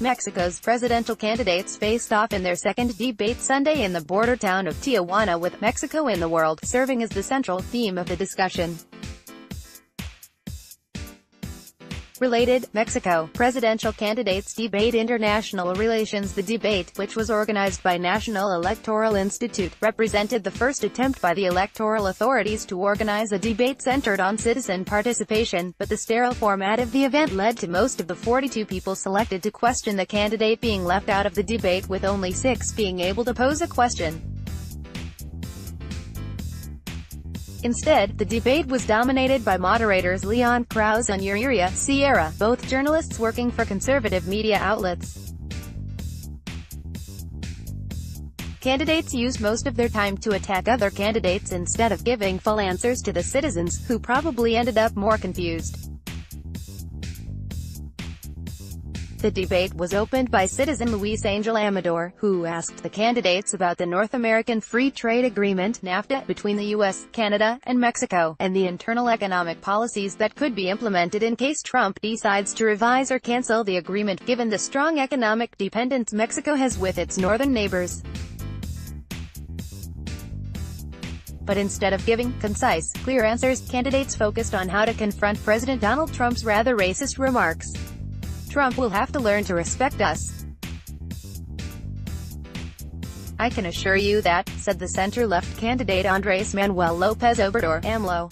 Mexico's presidential candidates faced off in their second debate Sunday in the border town of Tijuana, with Mexico in the world serving as the central theme of the discussion. Related, Mexico presidential candidates debate international relations. The debate, which was organized by National Electoral Institute, represented the first attempt by the electoral authorities to organize a debate centered on citizen participation, but the sterile format of the event led to most of the 42 people selected to question the candidate being left out of the debate, with only 6 being able to pose a question. Instead, the debate was dominated by moderators Leon Krause and Yuria Sierra, both journalists working for conservative media outlets. Candidates used most of their time to attack other candidates instead of giving full answers to the citizens, who probably ended up more confused. The debate was opened by citizen Luis Angel Amador, who asked the candidates about the North American Free Trade Agreement (NAFTA) between the U.S., Canada, and Mexico, and the internal economic policies that could be implemented in case Trump decides to revise or cancel the agreement, given the strong economic dependence Mexico has with its northern neighbors. But instead of giving concise, clear answers, candidates focused on how to confront President Donald Trump's rather racist remarks. "Trump will have to learn to respect us. I can assure you that," said the center-left candidate Andres Manuel Lopez Obrador, AMLO.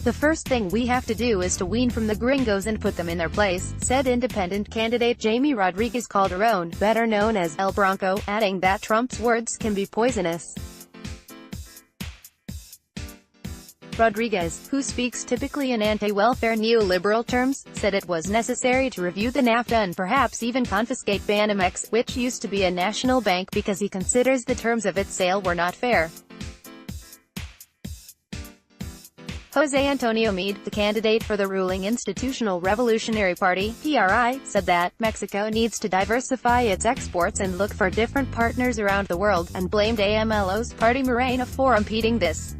"The first thing we have to do is to wean from the gringos and put them in their place," said independent candidate Jamie Rodriguez Calderon, better known as El Bronco, adding that Trump's words can be poisonous. Rodriguez, who speaks typically in anti-welfare neoliberal terms, said it was necessary to review the NAFTA and perhaps even confiscate Banamex, which used to be a national bank, because he considers the terms of its sale were not fair. José Antonio Meade, the candidate for the ruling Institutional Revolutionary Party (PRI), said that Mexico needs to diversify its exports and look for different partners around the world, and blamed AMLO's party Morena for impeding this.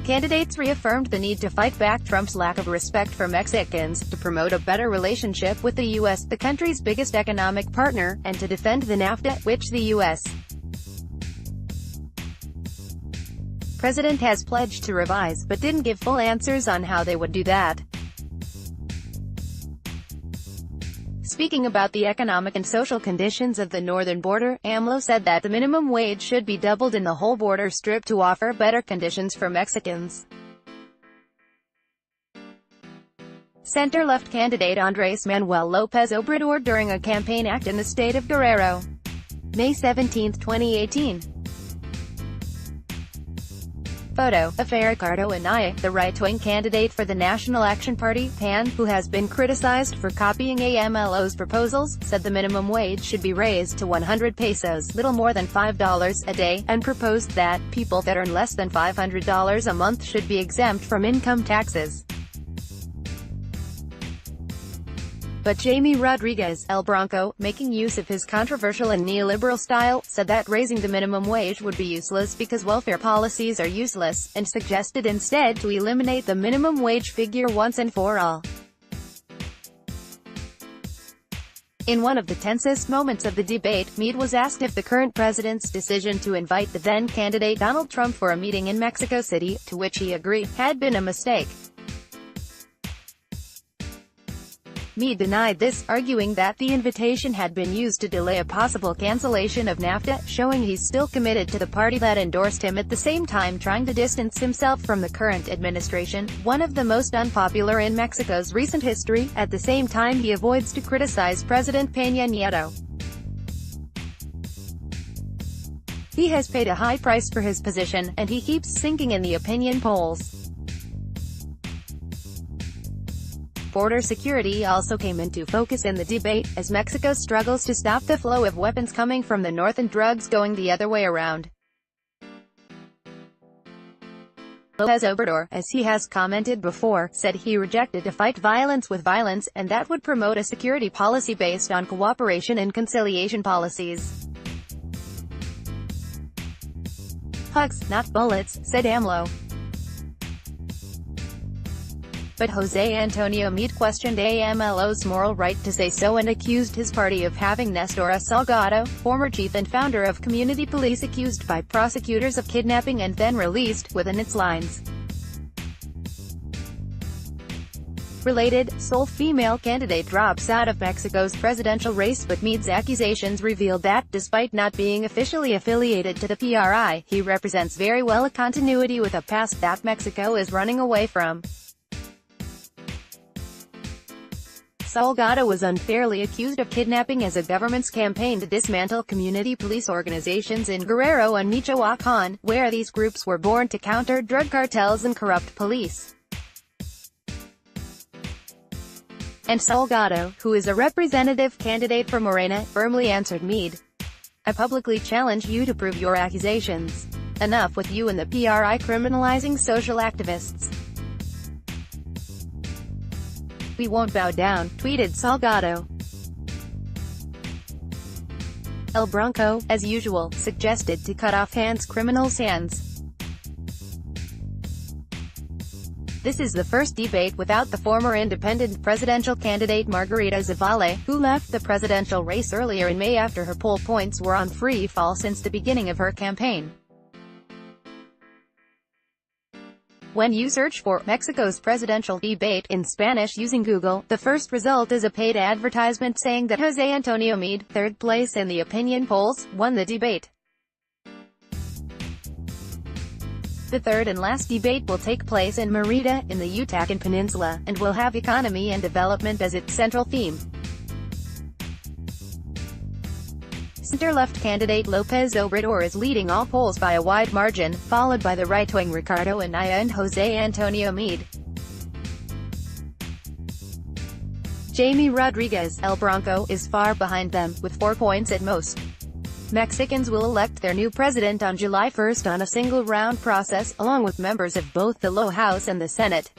Candidates reaffirmed the need to fight back Trump's lack of respect for Mexicans, to promote a better relationship with the U.S., the country's biggest economic partner, and to defend the NAFTA, which the U.S. president has pledged to revise, but didn't give full answers on how they would do that. Speaking about the economic and social conditions of the northern border, AMLO said that the minimum wage should be doubled in the whole border strip to offer better conditions for Mexicans. Center-left candidate Andres Manuel Lopez Obrador during a campaign act in the state of Guerrero. May 17, 2018. Photo of Ricardo Anaya, the right-wing candidate for the National Action Party, PAN, who has been criticized for copying AMLO's proposals, said the minimum wage should be raised to 100 pesos, little more than $5 a day, and proposed that people that earn less than $500 a month should be exempt from income taxes. But Jamie Rodriguez, El Bronco, making use of his controversial and neoliberal style, said that raising the minimum wage would be useless because welfare policies are useless, and suggested instead to eliminate the minimum wage figure once and for all. In one of the tensest moments of the debate, Meade was asked if the current president's decision to invite the then-candidate Donald Trump for a meeting in Mexico City, to which he agreed, had been a mistake. Meade denied this, arguing that the invitation had been used to delay a possible cancellation of NAFTA, showing he's still committed to the party that endorsed him, at the same time trying to distance himself from the current administration, one of the most unpopular in Mexico's recent history. At the same time, he avoids to criticize President Peña Nieto. He has paid a high price for his position, and he keeps sinking in the opinion polls. Border security also came into focus in the debate, as Mexico struggles to stop the flow of weapons coming from the north and drugs going the other way around. Lopez Obrador, as he has commented before, said he rejected to fight violence with violence, and that would promote a security policy based on cooperation and conciliation policies. "Hugs, not bullets," said AMLO. but José Antonio Meade questioned AMLO's moral right to say so and accused his party of having Nestor Salgado, former chief and founder of Community Police, accused by prosecutors of kidnapping and then released, within its lines. Related, sole female candidate drops out of Mexico's presidential race, but Meade's accusations revealed that, despite not being officially affiliated to the PRI, he represents very well a continuity with a past that Mexico is running away from. Salgado was unfairly accused of kidnapping as a government's campaign to dismantle community police organizations in Guerrero and Michoacán, where these groups were born to counter drug cartels and corrupt police. And Salgado, who is a representative candidate for Morena, firmly answered Meade, "I publicly challenge you to prove your accusations. Enough with you and the PRI criminalizing social activists. We won't bow down," tweeted Salgado. El Bronco, as usual, suggested to cut off criminals' hands. This is the first debate without the former independent presidential candidate Margarita Zavala, who left the presidential race earlier in May after her poll points were on free fall since the beginning of her campaign. When you search for Mexico's presidential debate in Spanish using Google, the first result is a paid advertisement saying that José Antonio Meade, third place in the opinion polls, won the debate. The third and last debate will take place in Mérida, in the Yucatán Peninsula, and will have economy and development as its central theme. Center-left candidate López Obrador is leading all polls by a wide margin, followed by the right-wing Ricardo Anaya and José Antonio Meade. Jamie Rodriguez, El Bronco, is far behind them, with 4 points at most. Mexicans will elect their new president on July 1 on a single-round process, along with members of both the lower house and the Senate.